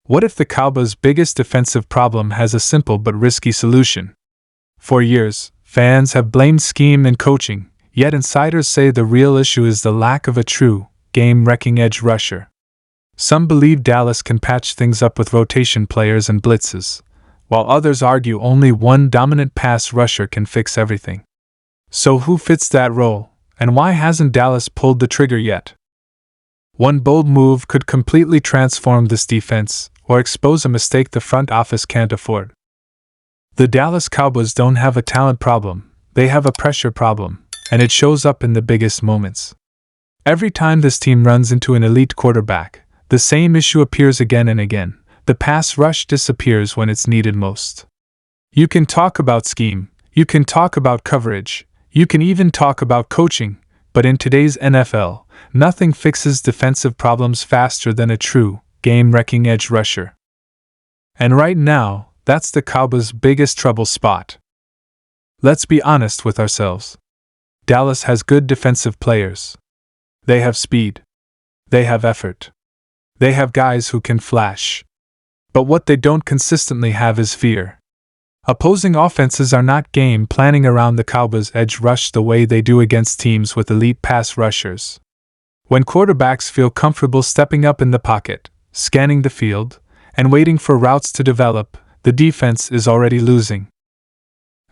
What if the Cowboys' biggest defensive problem has a simple but risky solution? For years, fans have blamed scheme and coaching, yet insiders say the real issue is the lack of a true, game-wrecking edge rusher. Some believe Dallas can patch things up with rotation players and blitzes, while others argue only one dominant pass rusher can fix everything. So who fits that role, and why hasn't Dallas pulled the trigger yet? One bold move could completely transform this defense, or expose a mistake the front office can't afford. The Dallas Cowboys don't have a talent problem, they have a pressure problem, and it shows up in the biggest moments. Every time this team runs into an elite quarterback, the same issue appears again and again. The pass rush disappears when it's needed most. You can talk about scheme, you can talk about coverage, you can even talk about coaching, but in today's NFL, nothing fixes defensive problems faster than a true, game-wrecking edge rusher. And right now, that's the Cowboys' biggest trouble spot. Let's be honest with ourselves. Dallas has good defensive players. They have speed. They have effort. They have guys who can flash. But what they don't consistently have is fear. Opposing offenses are not game planning around the Cowboys' edge rush the way they do against teams with elite pass rushers. When quarterbacks feel comfortable stepping up in the pocket, scanning the field, and waiting for routes to develop, the defense is already losing.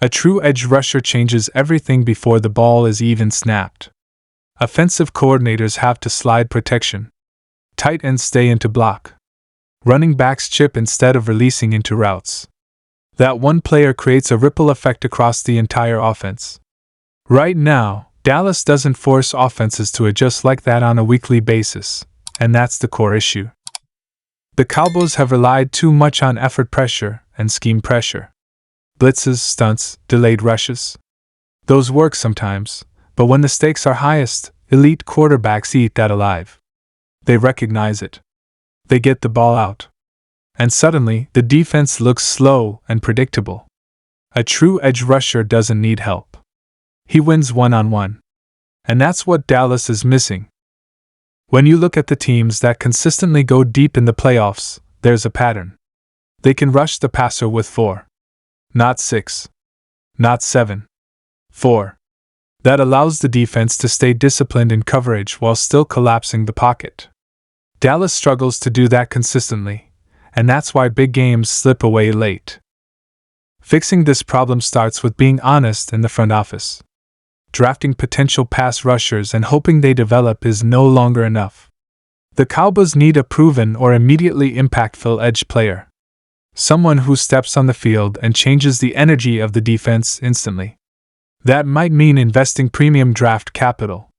A true edge rusher changes everything before the ball is even snapped. Offensive coordinators have to slide protection. Tight ends stay into block. Running backs chip instead of releasing into routes. That one player creates a ripple effect across the entire offense. Right now, Dallas doesn't force offenses to adjust like that on a weekly basis, and that's the core issue. The Cowboys have relied too much on effort pressure and scheme pressure. Blitzes, stunts, delayed rushes. Those work sometimes, but when the stakes are highest, elite quarterbacks eat that alive. They recognize it. They get the ball out. And suddenly, the defense looks slow and predictable. A true edge rusher doesn't need help. He wins one-on-one. And that's what Dallas is missing. When you look at the teams that consistently go deep in the playoffs, there's a pattern. They can rush the passer with 4. Not 6. Not 7. 4. That allows the defense to stay disciplined in coverage while still collapsing the pocket. Dallas struggles to do that consistently, and that's why big games slip away late. Fixing this problem starts with being honest in the front office. Drafting potential pass rushers and hoping they develop is no longer enough. The Cowboys need a proven or immediately impactful edge player. Someone who steps on the field and changes the energy of the defense instantly. That might mean investing premium draft capital.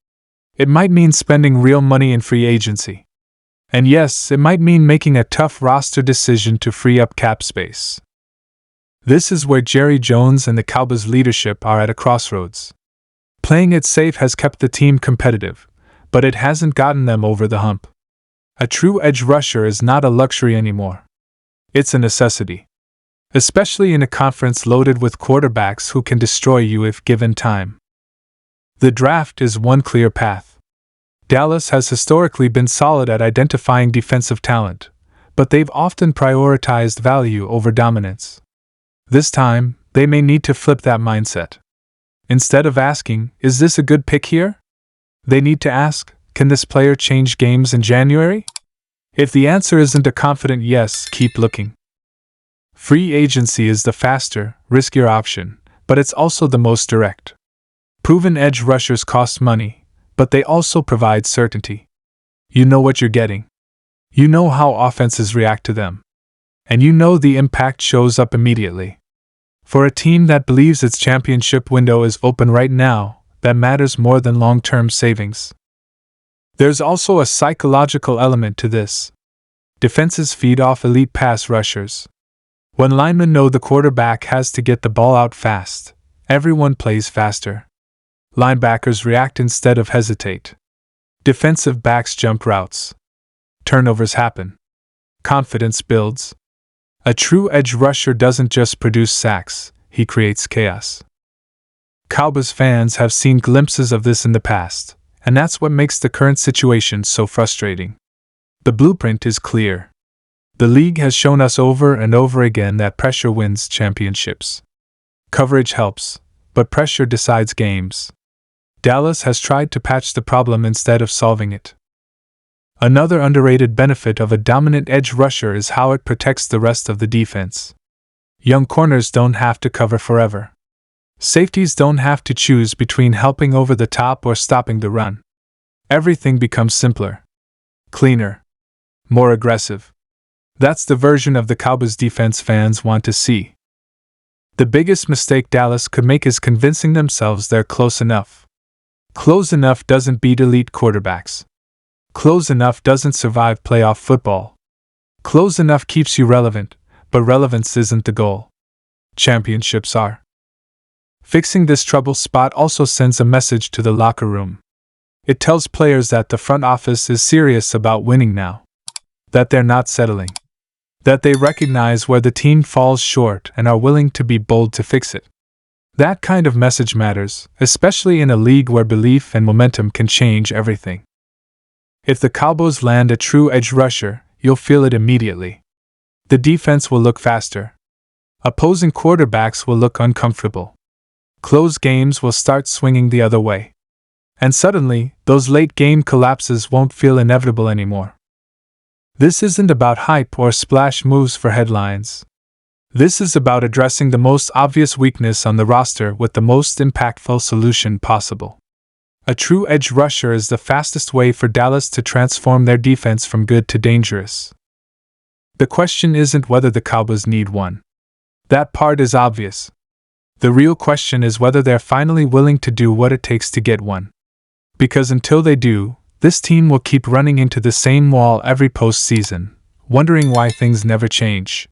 It might mean spending real money in free agency. And yes, it might mean making a tough roster decision to free up cap space. This is where Jerry Jones and the Cowboys leadership are at a crossroads. Playing it safe has kept the team competitive, but it hasn't gotten them over the hump. A true edge rusher is not a luxury anymore. It's a necessity. Especially in a conference loaded with quarterbacks who can destroy you if given time. The draft is one clear path. Dallas has historically been solid at identifying defensive talent, but they've often prioritized value over dominance. This time, they may need to flip that mindset. Instead of asking, "Is this a good pick here?" they need to ask, "Can this player change games in January?" If the answer isn't a confident yes, keep looking. Free agency is the faster, riskier option, but it's also the most direct. Proven edge rushers cost money, but they also provide certainty. You know what you're getting. You know how offenses react to them. And you know the impact shows up immediately. For a team that believes its championship window is open right now, that matters more than long-term savings. There's also a psychological element to this. Defenses feed off elite pass rushers. When linemen know the quarterback has to get the ball out fast, everyone plays faster. Linebackers react instead of hesitate. Defensive backs jump routes. Turnovers happen. Confidence builds. A true edge rusher doesn't just produce sacks, he creates chaos. Cowboys fans have seen glimpses of this in the past, and that's what makes the current situation so frustrating. The blueprint is clear. The league has shown us over and over again that pressure wins championships. Coverage helps, but pressure decides games. Dallas has tried to patch the problem instead of solving it. Another underrated benefit of a dominant edge rusher is how it protects the rest of the defense. Young corners don't have to cover forever. Safeties don't have to choose between helping over the top or stopping the run. Everything becomes simpler, cleaner, more aggressive. That's the version of the Cowboys defense fans want to see. The biggest mistake Dallas could make is convincing themselves they're close enough. Close enough doesn't beat elite quarterbacks. Close enough doesn't survive playoff football. Close enough keeps you relevant, but relevance isn't the goal. Championships are. Fixing this trouble spot also sends a message to the locker room. It tells players that the front office is serious about winning now. That they're not settling. That they recognize where the team falls short and are willing to be bold to fix it. That kind of message matters, especially in a league where belief and momentum can change everything. If the Cowboys land a true edge rusher, you'll feel it immediately. The defense will look faster. Opposing quarterbacks will look uncomfortable. Close games will start swinging the other way. And suddenly, those late-game collapses won't feel inevitable anymore. This isn't about hype or splash moves for headlines. This is about addressing the most obvious weakness on the roster with the most impactful solution possible. A true edge rusher is the fastest way for Dallas to transform their defense from good to dangerous. The question isn't whether the Cowboys need one. That part is obvious. The real question is whether they're finally willing to do what it takes to get one. Because until they do, this team will keep running into the same wall every postseason, wondering why things never change.